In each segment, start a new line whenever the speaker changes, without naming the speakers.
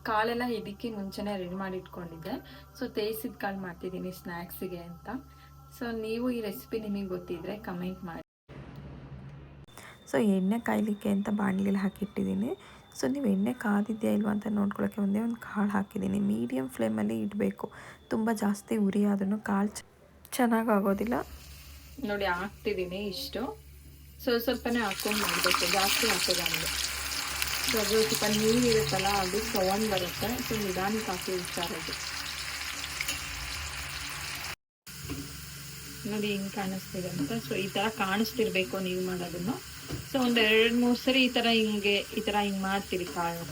ಕಾಳೆಲ್ಲ ಇದಕ್ಕೆ ಮುಂಚೆನೇ ರೆಡಿ ಮಾಡಿ ಇಟ್ಕೊಂಡಿದ್ದೆ. ಸೊ ತೇಯಿಸಿದ ಕಾಳು ಮಾಡ್ತಿದ್ದೀನಿ ಸ್ನ್ಯಾಕ್ಸಿಗೆ ಅಂತ. ಸೊ ನೀವು ಈ ರೆಸಿಪಿ ನಿಮಗೆ ಗೊತ್ತಿದ್ರೆ ಕಮೆಂಟ್ ಮಾಡಿ.
ಸೊ ಎಣ್ಣೆ ಕಾಯಲಿಕ್ಕೆ ಅಂತ ಬಾಣಲಿಯಲ್ಲಿ ಹಾಕಿಟ್ಟಿದ್ದೀನಿ. ಸೊ ನೀವು ಎಣ್ಣೆ ಕಾದಿದೆಯಾ ಇಲ್ವಾ ಅಂತ ನೋಡ್ಕೊಳ್ಳೋಕ್ಕೆ ಒಂದೇ ಒಂದು ಕಾಳು ಹಾಕಿದ್ದೀನಿ. ಮೀಡಿಯಮ್ ಫ್ಲೇಮಲ್ಲಿ ಇಡಬೇಕು. ತುಂಬ ಜಾಸ್ತಿ ಉರಿ ಆದ್ರೂ ಕಾಳು ಚೆನ್ನಾಗಾಗೋದಿಲ್ಲ.
ನೋಡಿ ಹಾಕ್ತಿದ್ದೀನಿ ಇಷ್ಟು. ಸ್ವಲ್ಪನೇ ಹಾಕ್ಕೊಂಡು ಮಾಡಬೇಕು, ಜಾಸ್ತಿ ಹಾಕೋದಾಗಿದೆ. ಸೊ ಅದು ಸ್ವಲ್ಪ ನೀರು ಇರುತ್ತಲ್ಲ, ಅದು ಸೌಂಡ್ ಬರುತ್ತೆ. ಸೊ ನಿಧಾನಕ್ಕೆ ಹಾಕಿ ಹುಷಾರಾಗಿ. ನೋಡಿ ಹಿಂಗೆ ಕಾಣಿಸ್ತಿದೆ ಅಂತ. ಸೊ ಈ ಥರ ಕಾಣಿಸ್ತಿರ್ಬೇಕು ನೀವು ಮಾಡೋದನ್ನು. ಸೊ ಒಂದು 2-3 ಸರಿ ಈ ಥರ ಹಿಂಗೆ ಮಾಡ್ತೀರಿ ಕಾಳು.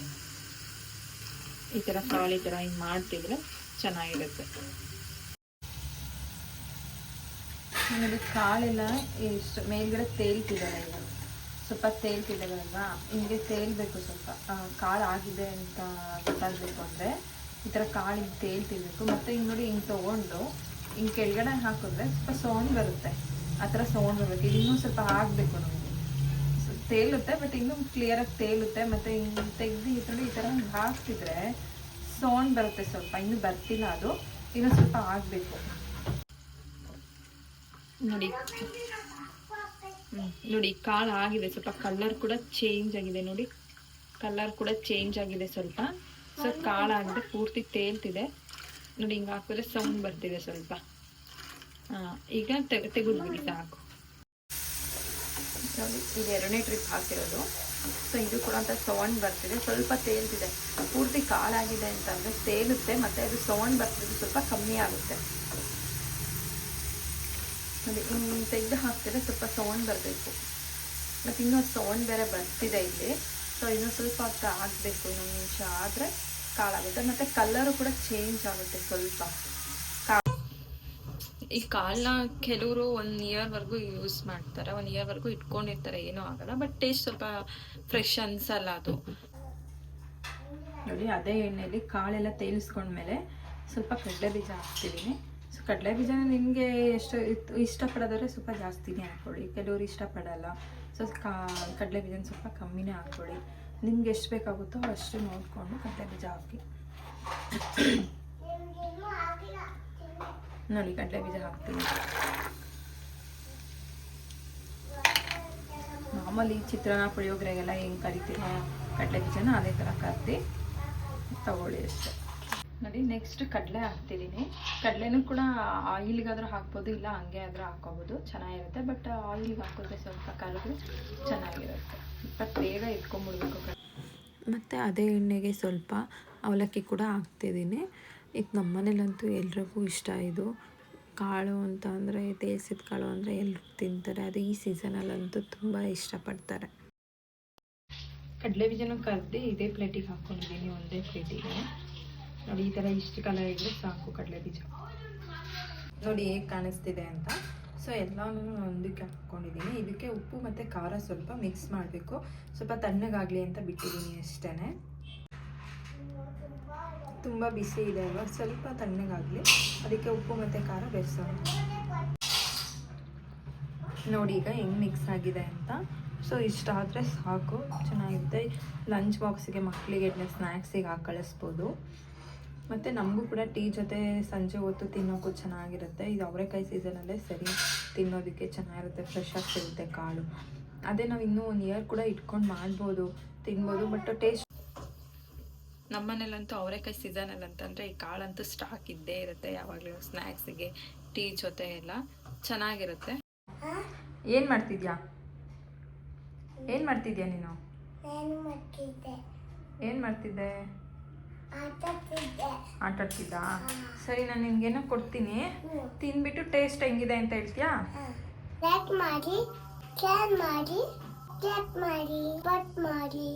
ಈ ಥರ ಕಾಳು ಈ ಥರ ಹಿಂಗೆ ಮಾಡ್ತಿದ್ರೆ ಚೆನ್ನಾಗಿರುತ್ತೆ. ನೋಡಿ ಕಾಳೆಲ್ಲ ಇಷ್ಟು ಮೇಲ್ಗಡೆ ತೇಲ್ತಿದ್ದಾವೆ. ಈಗ ಸ್ವಲ್ಪ ತೇಲ್ತಿದ್ದಾವಲ್ವಾ, ಹಿಂಗೆ ತೇಲ್ಬೇಕು. ಸ್ವಲ್ಪ ಕಾಳು ಆಗಿದೆ ಅಂತ ಗೊತ್ತಾಗಬೇಕು ಅಂದರೆ ಈ ಥರ ಕಾಳು ಹಿಂಗೆ ತೇಲ್ತಿರ್ಬೇಕು. ಮತ್ತು ಹಿಂಗೆ ನೋಡಿ ಹಿಂಗೆ ತೊಗೊಂಡು ಹಿಂಗೆ ಕೆಳಗಡೆ ಹಾಕಿದ್ರೆ ಸ್ವಲ್ಪ ಸೌಂಡ್ ಬರುತ್ತೆ. ಆ ಥರ ಸೌಂಡ್ ಬರಬೇಕು. ಇದು ಇನ್ನೂ ಸ್ವಲ್ಪ ಆಗಬೇಕು ನಮಗೆ. ತೇಲುತ್ತೆ, ಬಟ್ ಇನ್ನೂ ಕ್ಲಿಯರಾಗಿ ತೇಲುತ್ತೆ. ಮತ್ತು ಹಿಂಗೆ ತೆಗೆದು ಈ ಥರ ಹಾಕ್ತಿದ್ರೆ ಸೌಂಡ್ ಬರುತ್ತೆ. ಸ್ವಲ್ಪ ಇನ್ನೂ ಬರ್ತಿಲ್ಲ, ಅದು ಇನ್ನೂ ಸ್ವಲ್ಪ ಆಗಬೇಕು. ನೋಡಿ ನೋಡಿ ಕಾಳು ಆಗಿದೆ. ಸ್ವಲ್ಪ ಕಲರ್ ಕೂಡ ಚೇಂಜ್ ಆಗಿದೆ. ನೋಡಿ ಕಲರ್ ಕೂಡ ಚೇಂಜ್ ಆಗಿದೆ ಸ್ವಲ್ಪ. ಸೊ ಕಾಳು ಆಗಿದೆ, ಪೂರ್ತಿ ತೇಲ್ತಿದೆ. ನೋಡಿ ಹಿಂಗೆ ಹಾಕಿದ್ರೆ ಸೌಂಡ್ ಬರ್ತಿದೆ ಸ್ವಲ್ಪ. ಈಗ ತೆಗೆದ್ಬಿಡಿ ಸಾಕು. ನೋಡಿ ಇದು 2ನೇ ಟ್ರಿಪ್ ಹಾಕಿರೋದು. ಸೊ ಇದು ಕೂಡ ಅಂತ ಸೌಂಡ್ ಬರ್ತಿದೆ, ಸ್ವಲ್ಪ ತೇಲ್ತಿದೆ. ಪೂರ್ತಿ ಕಾಳಾಗಿದೆ ಅಂತಂದರೆ ತೇಲುತ್ತೆ, ಮತ್ತು ಅದು ಸೌಂಡ್ ಬರ್ತಿದೆ ಸ್ವಲ್ಪ ಕಮ್ಮಿ ಆಗುತ್ತೆ. ನೋಡಿ ಹಿಂಗೆ ತೆಗೆದು ಹಾಕ್ತಿದ್ರೆ ಸ್ವಲ್ಪ ಸೌಂಡ್ ಬರಬೇಕು. ಮತ್ತು ಇನ್ನೂ ಸೌಂಡ್ ಬೇರೆ ಬರ್ತಿದೆ ಇಲ್ಲಿ. ಸೊ ಇನ್ನೂ ಸ್ವಲ್ಪ ಹೊತ್ತು ಆಗಬೇಕು. ಇನ್ನೊಂದು ನಿಮಿಷ ಆದರೆ ಕಾಳಾಗುತ್ತೆ. ಮತ್ತು ಕಲರು ಕೂಡ ಚೇಂಜ್ ಆಗುತ್ತೆ ಸ್ವಲ್ಪ. ಈ ಕಾಳನ್ನ ಕೆಲವರು 1 ಇಯರ್ವರೆಗೂ ಯೂಸ್ ಮಾಡ್ತಾರೆ, 1 ಇಯರ್ವರೆಗೂ ಇಟ್ಕೊಂಡಿರ್ತಾರೆ, ಏನೂ ಆಗಲ್ಲ. ಬಟ್ ಟೇಸ್ಟ್ ಸ್ವಲ್ಪ ಫ್ರೆಶ್ ಅನ್ಸಲ್ಲ ಅದು. ನೋಡಿ ಅದೇ ಎಣ್ಣೆಯಲ್ಲಿ ಕಾಳೆಲ್ಲ ತೇಲಿಸ್ಕೊಂಡ್ಮೇಲೆ ಸ್ವಲ್ಪ ಕಡಲೆ ಬೀಜ ಹಾಕ್ತಿದ್ದೀನಿ. ಸೊ ಕಡಲೆ ಬೀಜನ ನಿಮಗೆ ಎಷ್ಟು ಇಷ್ಟಪಡೋದಾದ್ರೆ ಸ್ವಲ್ಪ ಜಾಸ್ತಿನೇ ಹಾಕ್ಕೊಳ್ಳಿ. ಕೆಲವರು ಇಷ್ಟಪಡಲ್ಲ. ಸೊ ಕಡಲೆ ಬೀಜನ ಸ್ವಲ್ಪ ಕಮ್ಮಿನೇ ಹಾಕ್ಕೊಳ್ಳಿ. ನಿಮ್ಗೆ ಎಷ್ಟು ಬೇಕಾಗುತ್ತೋ ಅಷ್ಟು ನೋಡಿಕೊಂಡು ಕಡಲೆ ಬೀಜ ಹಾಕಿ. ನೋಡಿ ಕಡಲೆ ಬೀಜ ಹಾಕ್ತೀನಿ. ಮಾಮೂಲಿ ಚಿತ್ರಾನ್ನ ಪುಳಿಯೋಗರೆಗೆಲ್ಲ ಹೆಂಗೆ ಕರಿತೀವಿ ಕಡಲೆ ಬೀಜನ ಅದೇ ಥರ ಕರ್ದು ತಗೊಳ್ಳಿ ಅಷ್ಟೇ. ನೋಡಿ ನೆಕ್ಸ್ಟ್ ಕಡಲೆ ಹಾಕ್ತಿದ್ದೀನಿ. ಕಡಲೆನೂ ಕೂಡ ಆಯಿಲ್ಗಾದ್ರೂ ಹಾಕ್ಬೋದು, ಇಲ್ಲ ಹಂಗೆ ಆದರೂ ಹಾಕೋಬೋದು, ಚೆನ್ನಾಗಿರುತ್ತೆ. ಬಟ್ ಆಯಿಲ್ಗೆ ಹಾಕಿದ್ರೆ ಸ್ವಲ್ಪ ಕರಿದ್ರೆ ಚೆನ್ನಾಗಿರುತ್ತೆ. ಬಟ್ ಬೇಗ ಇಟ್ಕೊಂಡ್ಬಿಡ್ಬೇಕು.
ಮತ್ತು ಅದೇ ಎಣ್ಣೆಗೆ ಸ್ವಲ್ಪ ಅವಲಕ್ಕಿ ಕೂಡ ಹಾಕ್ತಿದ್ದೀನಿ. ಇದು ನಮ್ಮ ಮನೇಲಂತೂ ಎಲ್ರಿಗೂ ಇಷ್ಟ. ಇದು ಕಾಳು ಅಂತ ಅಂದರೆ ತೇಲ್ಸಿದ ಕಾಳು ಅಂದರೆ ಎಲ್ಲರೂ ತಿಂತಾರೆ. ಅದು ಈ ಸೀಸನಲ್ಲಂತೂ ತುಂಬ ಇಷ್ಟಪಡ್ತಾರೆ.
ಕಡಲೆ ಬೀಜನೂ ಕರ್ದು ಇದೇ ಪ್ಲೇಟಿಗೆ ಹಾಕ್ಕೊಂಡಿದ್ದೀನಿ, ಒಂದೇ ಪ್ಲೇಟಿಗೆ. ನೋಡಿ ಈ ಥರ ಇಷ್ಟು ಕಲರ್ ಇದ್ದರೆ ಸಾಕು ಕಡಲೆ ಬೀಜ. ನೋಡಿ ಹೇಗೆ ಕಾಣಿಸ್ತಿದೆ ಅಂತ. ಸೊ ಎಲ್ಲನೂ ಒಂದಕ್ಕೆ ಹಾಕ್ಕೊಂಡಿದ್ದೀನಿ. ಇದಕ್ಕೆ ಉಪ್ಪು ಮತ್ತು ಖಾರ ಸ್ವಲ್ಪ ಮಿಕ್ಸ್ ಮಾಡಬೇಕು. ಸ್ವಲ್ಪ ತಣ್ಣಗಾಗಲಿ ಅಂತ ಬಿಟ್ಟಿದ್ದೀನಿ ಅಷ್ಟೇ. ತುಂಬ ಬಿಸಿ ಇದೆ ಅಲ್ವಾ, ಸ್ವಲ್ಪ ತಣ್ಣಗಾಗಲಿ, ಅದಕ್ಕೆ ಉಪ್ಪು ಮತ್ತು ಖಾರ ಬೆರೆಸೋಣ. ನೋಡಿ ಈಗ ಹೆಂಗೆ ಮಿಕ್ಸ್ ಆಗಿದೆ ಅಂತ. ಸೊ ಇಷ್ಟಾದರೆ ಸಾಕು, ಚೆನ್ನಾಗಿರುತ್ತೆ. ಲಂಚ್ ಬಾಕ್ಸಿಗೆ ಮಕ್ಕಳಿಗೆ ಸ್ನ್ಯಾಕ್ಸಿಗೆ ಹಾಕಿ ಕಳಿಸ್ಬೋದು. ಮತ್ತು ನಮಗೂ ಕೂಡ ಟೀ ಜೊತೆ ಸಂಜೆ ಹೊತ್ತು ತಿನ್ನೋಕ್ಕೂ ಚೆನ್ನಾಗಿರುತ್ತೆ. ಇದು ಅವರೆಕಾಯಿ ಸೀಸನಲ್ಲೇ ಸರಿ ತಿನ್ನೋದಕ್ಕೆ ಚೆನ್ನಾಗಿರುತ್ತೆ, ಫ್ರೆಶ್ ಆಗಿ ಸಿಗುತ್ತೆ ಕಾಳು. ಅದೇ ನಾವು ಇನ್ನೂ 1 ಇಯರ್ ಕೂಡ ಇಟ್ಕೊಂಡು ಮಾಡ್ಬೋದು, ತಿನ್ಬೋದು. ಬಟ್ ಟೇಸ್ಟ್ ನಮ್ಮ ಮನೇಲಂತೂ ಅವರೆಕಾಯಿ ಸೀಸನಲ್ಲಿ ಅಂತಂದರೆ ಈ ಕಾಳಂತೂ ಸ್ಟಾಕ್ ಇದ್ದೇ ಇರುತ್ತೆ ಯಾವಾಗಲೂ. ಸ್ನ್ಯಾಕ್ಸಿಗೆ ಟೀ ಜೊತೆ ಎಲ್ಲ ಚೆನ್ನಾಗಿರುತ್ತೆ. ಏನು ಮಾಡ್ತಿದ್ಯಾ ನೀನು? ಏನು ಮಾಡ್ತಿದ್ದೆ? ಆಟ ಆಡ್ತಿದ್ದ? ಸರಿ, ನಾನು ನಿನ್ಗೇನೋ ಕೊಡ್ತೀನಿ, ತಿನ್ಬಿಟ್ಟು ಟೇಸ್ಟ್ ಹೆಂಗಿದೆ ಅಂತ ಹೇಳ್ತೀಯಾ?
ಲೈಕ್ ಮಾಡಿ, ಶೇರ್ ಮಾಡಿ, ಕ್ಲಿಕ್ ಮಾಡಿ, ಬಟ್ ಮಾಡಿ.